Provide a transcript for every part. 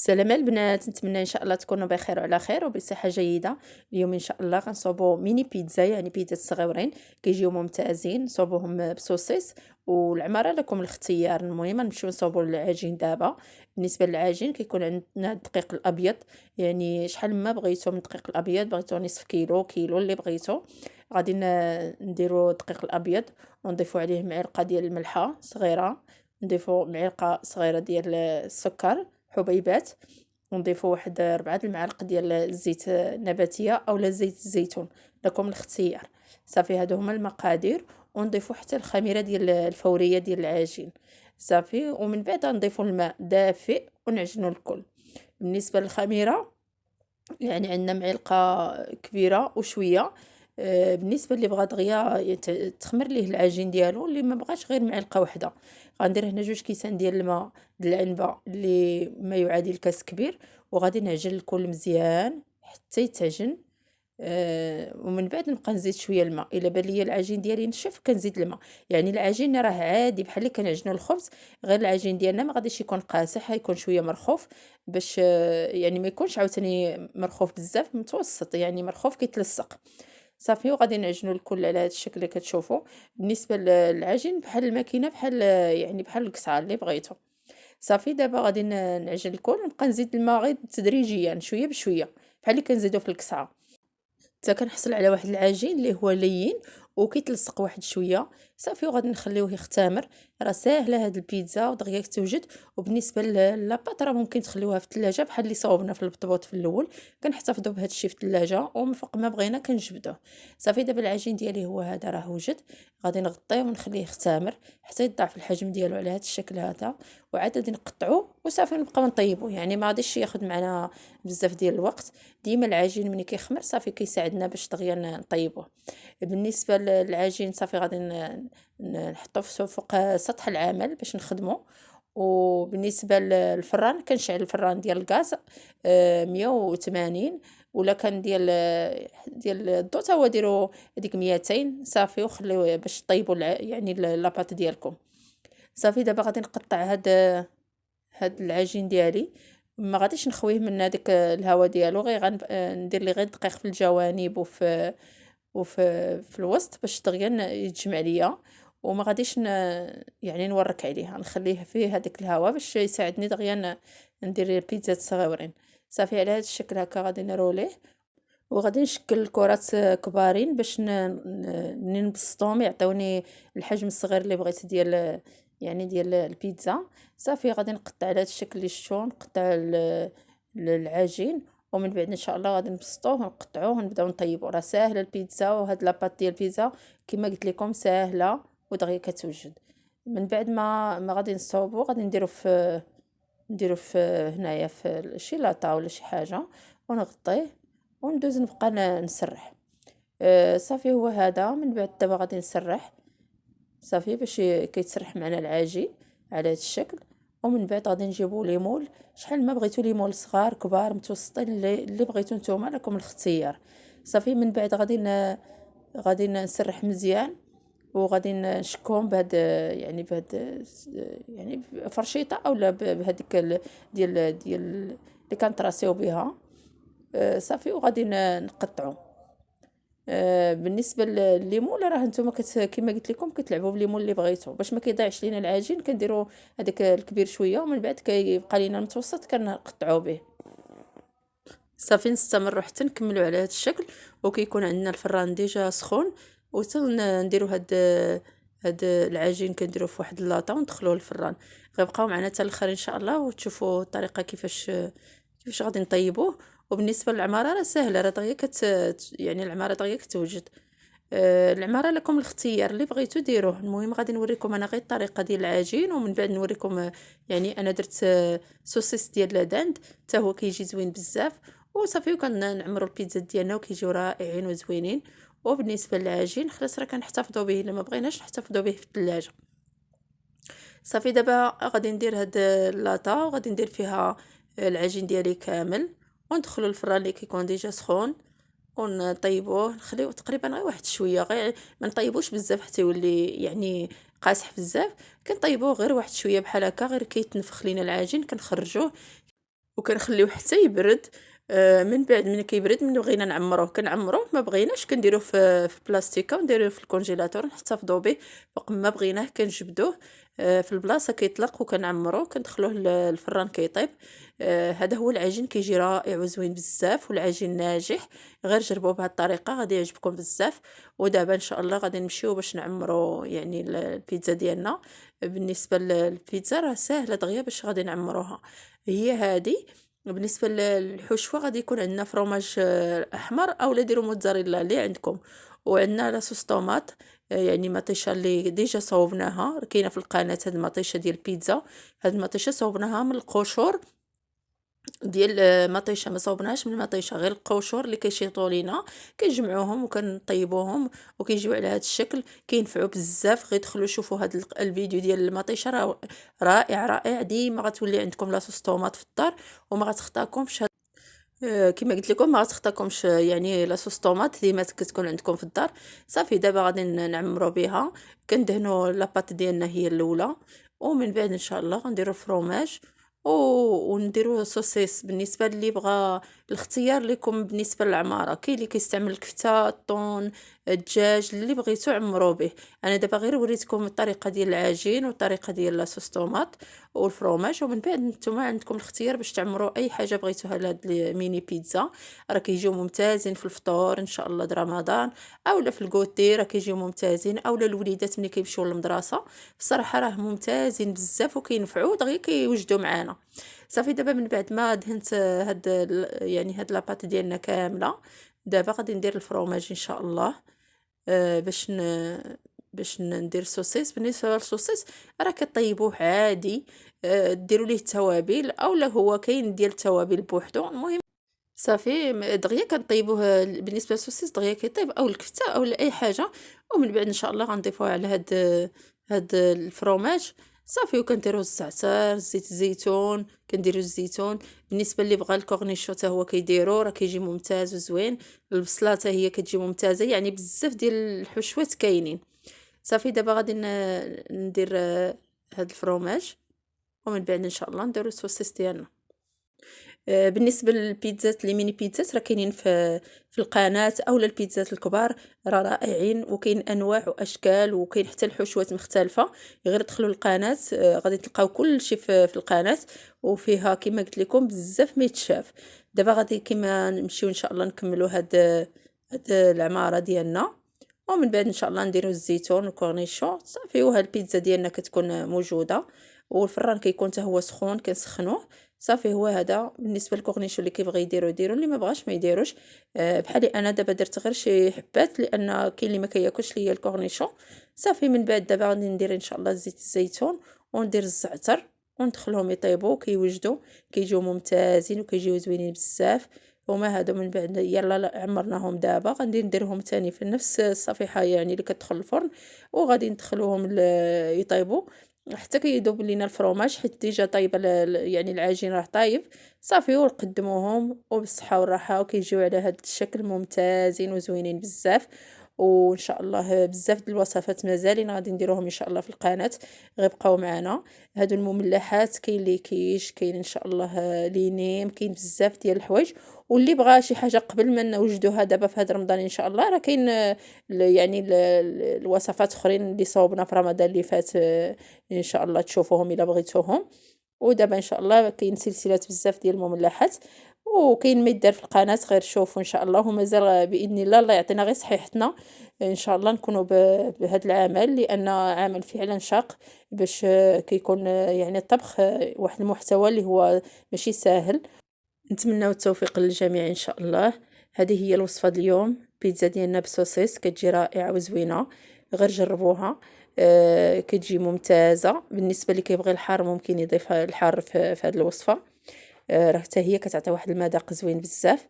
سلام البنات، نتمنى ان شاء الله تكونوا بخير وعلى خير وبصحه جيده. اليوم ان شاء الله غنصوبوا ميني بيتزا، يعني بيتزا صغيورين كيجيو ممتازين. نصوبوهم بصوصيص والعماره لكم الاختيار. المهم نمشيو نصوبوا العجين دابا. بالنسبه للعجين كيكون عندنا الدقيق الابيض، يعني شحال ما بغيتو من الدقيق الابيض، بغيتو نصف كيلو كيلو اللي بغيتو. غادي نديرو الدقيق الابيض ونضيفو عليه معلقه ديال الملحه صغيره، نضيفو معلقه صغيره ديال السكر حبيبات، ونضيفو واحد 4 المعالق ديال الزيت النباتيه اولا زيت الزيتون، لكم الاختيار. صافي هادو هما المقادير. ونضيفو حتى الخميره ديال الفوريه ديال العجين. صافي ومن بعد نضيفو الماء دافئ ونعجنو الكل. بالنسبه للخميره يعني عندنا معلقه كبيره وشويه. بالنسبه اللي بغى دغيا تخمر ليه العجين ديالو، اللي ما بغاش غير معلقه واحده. غندير هنا 2 كيسان ديال الماء ديال العنبه اللي ما يعادل كاس كبير، وغادي نعجن الكل مزيان حتى يتعجن. ومن بعد نبقى نزيد شويه الماء، الا بان ليا العجين ديالي نشف كنزيد الماء. يعني العجين راه عادي بحال اللي كنعجنوا الخبز، غير العجين ديالنا ما غاديش يكون قاصح، يكون شويه مرخوف، باش يعني ما يكونش عاوتاني مرخوف بزاف، متوسط يعني مرخوف كيتلصق. صافي وغادي نعجنوا الكل على هذا الشكل اللي كتشوفوا. بالنسبه للعجين بحال الماكينه، بحال يعني بحال القصعه اللي بغيتو. صافي دابا غادي نعجن الكل ونبقى نزيد الماء غير تدريجيا شويه بشويه، بحال اللي كنزيدو في القصعه، حتى كنحصل على واحد العجين اللي هو لين وكيتلصق واحد شويه. صافي وغادي نخليوه يختمر. راه ساهله هاد البيتزا ودغيا توجد. وبالنسبه لاباط راه ممكن تخليوها في الثلاجه بحال اللي صاوبنا في البطبوط في الاول، كنحتفظوا بهذا الشيء في الثلاجه ومن فوق ما بغينا كنجبدوه. صافي دابا العجين ديالي هو هذا راه وجد. غادي نغطيه ونخليه يختمر حتى يضاعف الحجم ديالو على هذا الشكل هذا. وعاد غادي نقطعوه وصافي نبقاو نطيبوه، يعني ما غاديش ياخذ معنا بزاف ديال الوقت. ديما العجين ملي كيخمر صافي كيساعدنا باش دغيا نطيبوه. بالنسبه للعجين صافي غادي نحطو فوق سطح العمل باش نخدمو. وبالنسبه للفران كنشعل الفران ديال الغاز 180، ولا كان ديال الضو تا هو ديرو هذيك 200. صافي وخليوه باش طيبوا يعني لاباط ديالكم. صافي دابا غادي نقطع هاد العجين ديالي. ما غاديش نخويه من هذاك الهواء ديالو، غير ندير ليه غير دقيق في الجوانب وفي الوسط باش دغيا يتجمع ليا. وما غاديش يعني نورك عليه، نخليه فيه هذاك الهواء باش يساعدني دغيا ندير بيتزا صغيورين. صافي على هذا الشكل هكا غادي نروليه. وغادي نشكل الكرات كبارين باش نبسطهم يعطيوني الحجم الصغير اللي بغيت ديال البيتزا. صافي غادي نقطع على هذا الشكل اللي شفتو، نقطع العجين. ومن بعد ان شاء الله غادي نبسطوه ونقطعوه ونبداو نطيبوه. راه ساهله البيتزا، وهاد لاباط ديال البيتزا كما قلت لكم ساهله ودغيا كتوجد. من بعد ما غادي نصاوبو غادي نديرو في هنايا في شي لاطا ولا شي حاجه، ونغطيه وندوز نبقى نسرح. صافي هو هذا. من بعد دابا غادي نسرح صافي باش كيتسرح معنا العجين على هذا الشكل. ومن بعد غادي نجيبو ليمول، شحال ما بغيتو ليمول صغار كبار متوسطين اللي بغيتو نتوما لكم الاختيار. صافي من بعد غادي نسرح مزيان. وغادي نشكهم يعني يعني فرشيطه اولا بهذيك ديال اللي كنطراسيو بها. صافي وغادي نقطعو. بالنسبه لليمون راه نتوما كما قلت لكم كتلعبوا بالليمون اللي بغيتو باش ما كيضيعش لينا العجين. كنديروا هذاك الكبير شويه ومن بعد كيبقى لينا المتوسط كنقطعوا به. صافي نستمروا حتى نكملوا على هذا الشكل وكيكون عندنا الفران ديجا سخون. وحتى نديروا هاد العجين كنديروه في واحد اللاطه وندخلوه للفران. غيبقاو معنا حتى الاخر ان شاء الله، وتشوفوا الطريقه كيفاش غادي نطيبوه. وبالنسبه للعماره راه ساهله، راه دغيا يعني العماره دغيا كتوجد. العماره لكم الاختيار اللي بغيتو ديروه. المهم غادي نوريكم انا غير الطريقه ديال العجين، ومن بعد نوريكم يعني انا درت سوسيس ديال لاداند حتى هو كيجي زوين بزاف. وصافي وكنعمروا البيتزا ديالنا وكيجيو رائعين وزوينين. وبالنسبه للعجين خلاص راه كنحتفظوا به، الا ما بغيناش نحتفظوا به في الثلاجه. صافي دابا غادي ندير هاد اللاطه وغادي ندير فيها العجين ديالي كامل، وندخلو الفران اللي كيكون ديجا سخون ونطيبوه. نخليوه تقريبا غير واحد شويه، غير ما نطيبوش بزاف حتى يولي يعني قاصح بزاف. كنطيبوه غير واحد شويه بحال هكا، غير كيتنفخ لينا العجين كنخرجوه. وكنخليوه حتى يبرد. من بعد ملي كيبرد ملي بغينا نعمروه كنعمروه، ما بغيناش كنديروه في بلاستيكه ونديروه في الكونجيلاتور نحتفظوا به. فوق ما بغيناه كنجبدوه في البلاصه كيطلق وكنعمروه كندخلوه الفران كيطيب. هذا هو العجين كيجي رائع وزوين بزاف والعجين ناجح. غير جربوه بهذه الطريقه غادي يعجبكم بزاف. ودابا ان شاء الله غادي نمشيو باش نعمرو يعني البيتزا ديالنا. بالنسبه للبيتزا راه ساهله دغيا باش غادي نعمروها. هي هذه. بالنسبه للحشوه غادي يكون عندنا فرomاج احمر اولا ديروا موتزاريلا اللي عندكم. وعندنا لاصوص طوماط، يعني مطيشه اللي ديجا صوبناها كاينه في القناه. هاد المطيشه ديال البيتزا، هاد المطيشه صوبناها من القشور ديال مطيشه، ما صوبناهاش من المطيشه غير القشور اللي كيشيطوا لينا كنجمعوهم وكنطيبوهم وكيجيو على هذا الشكل كينفعوا بزاف. غير دخلوا شوفوا هذا الفيديو ديال المطيشه راه رائع رائع. ديما غتولي عندكم لاصوص طوماط في الدار وما غتخطاكمش. كما قلت لكم ما غتخطاكمش يعني لاصوص طوماط ديما كتكون عندكم في الدار. صافي دابا غادي نعمرو بها. كندهنوا لاباط ديالنا هي الاولى، ومن بعد ان شاء الله غنديروا الفرomاج ونديروا سوسيس. بالنسبه اللي بغى الاختيار لكم بالنسبه للعماره، كاين اللي كيستعمل الكفته، الطون، الدجاج، اللي بغيتو عمرو به. انا دابا غير وريتكم الطريقه ديال العجين والطريقه ديال لاصوص طوماط والفرomاج، ومن بعد نتوما عندكم الاختيار باش تعمروا اي حاجه بغيتوها لهاد الميني بيتزا. راه كيجيو ممتازين في الفطور ان شاء الله د رمضان، اولا في الكوتي راه كيجيو ممتازين، اولا الوليدات ملي كيمشيو للمدرسه. بصراحه راه ممتازين بزاف وكينفعوا دغيا كيوجدوا معانا. صافي دابا من بعد ما دهنت يعني هاد لاباط ديالنا كامله، دابا غادي ندير الفرomاج ان شاء الله. باش ندير السوسيس. بالنسبه للسوسيس راه كطيبوه عادي. ديروا ليه التوابل اولا هو كاين ديال التوابل بوحدو. المهم صافي دغيا كنطيبوه. بالنسبه للسوسيس دغيا كيطيب او الكفته او اي حاجه. ومن بعد ان شاء الله غنضيفوه على هاد الفرomاج. صافي وكنديروا الزعتر، زيت الزيتون، كنديروا الزيتون. بالنسبه اللي بغى الكورنيشو حتى هو كيديروا راه كيجي ممتاز وزوين. البصله حتى هي كتجي ممتازه، يعني بزاف ديال الحشوات كاينين. صافي دابا غادي ندير هاد الفرomاج، ومن بعد ان شاء الله نديروا السوسيس ديالنا. بالنسبة للبيتزات لي ميني بيتزات راه كاينين في القناة اولا البيتزات الكبار راه رائعين، وكاين انواع واشكال وكاين حتى الحشوات مختلفة. غير دخلوا القناة غادي تلقاو كل شيء في القناة، وفيها كما قلت لكم بزاف ما يتشاف. دابا غادي كما نمشيو ان شاء الله نكملوا هاد العمارة ديالنا، ومن بعد ان شاء الله نديرو الزيتون والكورنيشون. صافي وها البيتزا ديالنا كتكون موجوده، والفران كيكون حتى هو سخون كنسخنوه. صافي هو هذا بالنسبه للكورنيشون. اللي كيبغي يديرو اللي ما بغاش ما يديروش. بحالي انا دابا درت غير شي حبات لان كاين اللي ما كياكلش ليا الكورنيشون. صافي من بعد دابا غادي ندير ان شاء الله زيت الزيتون وندير الزعتر وندخلهم يطيبوا كيوجدوا كيجيو ممتازين وكيجيو زوينين بزاف. هما هادو من بعد يلا عمرناهم. دابا غادي نديرهم تاني في نفس الصفيحه يعني اللي كتدخل الفرن، وغادي ندخلوهم يطيبوا حتى كيذوب لينا الفرomاج حيت ديجا طايبه يعني العجين راه طايب. صافي ونقدموهم وبالصحه والراحه وكيجيو على هذا الشكل ممتازين وزوينين بزاف. وان شاء الله بزاف د الوصفات مازالين غادي نديروهم ان شاء الله في القناه. غيبقاو معنا. هادو المملحات كاين اللي كيش كاين ان شاء الله لينيم كاين بزاف ديال الحوايج. واللي بغى شي حاجه قبل ما نوجدوها دابا في هذا رمضان ان شاء الله راه كاين يعني الوصفات اخرين اللي صوبنا في رمضان اللي فات. ان شاء الله تشوفوهم الا بغيتوهم. ودابا ان شاء الله كاين سلسلات بزاف ديال المملحات، وكاين ما يدار في القناه غير شوفوا ان شاء الله. ومازال باذن الله الله يعطينا غير صحيحتنا ان شاء الله نكونوا بهذا العمل، لان عمل فعلا شاق باش كيكون يعني الطبخ واحد المحتوى اللي هو ماشي ساهل. نتمنى التوفيق للجميع ان شاء الله. هذه هي الوصفه اليوم، بيتزا ديالنا بالسوسيس كتجي رائعه وزوينه. غير جربوها. كتجي ممتازه. بالنسبه اللي كيبغي الحار ممكن يضيف الحار في هذه الوصفه. راه حتى هي كتعطي واحد المذاق زوين بزاف.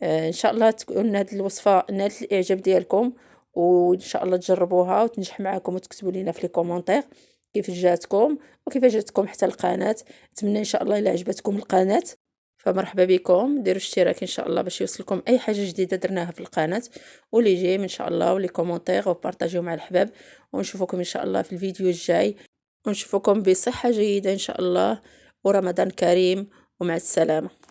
ان شاء الله تكون هذه الوصفه نالت الاعجاب ديالكم، وان شاء الله تجربوها وتنجح معكم وتكتبوا لينا في لي كومونتير كيف جاتكم وكيف جاتكم حتى القناه. نتمنى ان شاء الله الا عجبتكم القناه فمرحبا بكم. ديروا اشتراك ان شاء الله باش يوصلكم اي حاجه جديده درناها في القناه، واللي جاي ان شاء الله، ولي كومونتير وبارطاجيو مع الحباب. ونشوفكم ان شاء الله في الفيديو الجاي، ونشوفكم بصحه جيده ان شاء الله، ورمضان كريم ومع السلامة.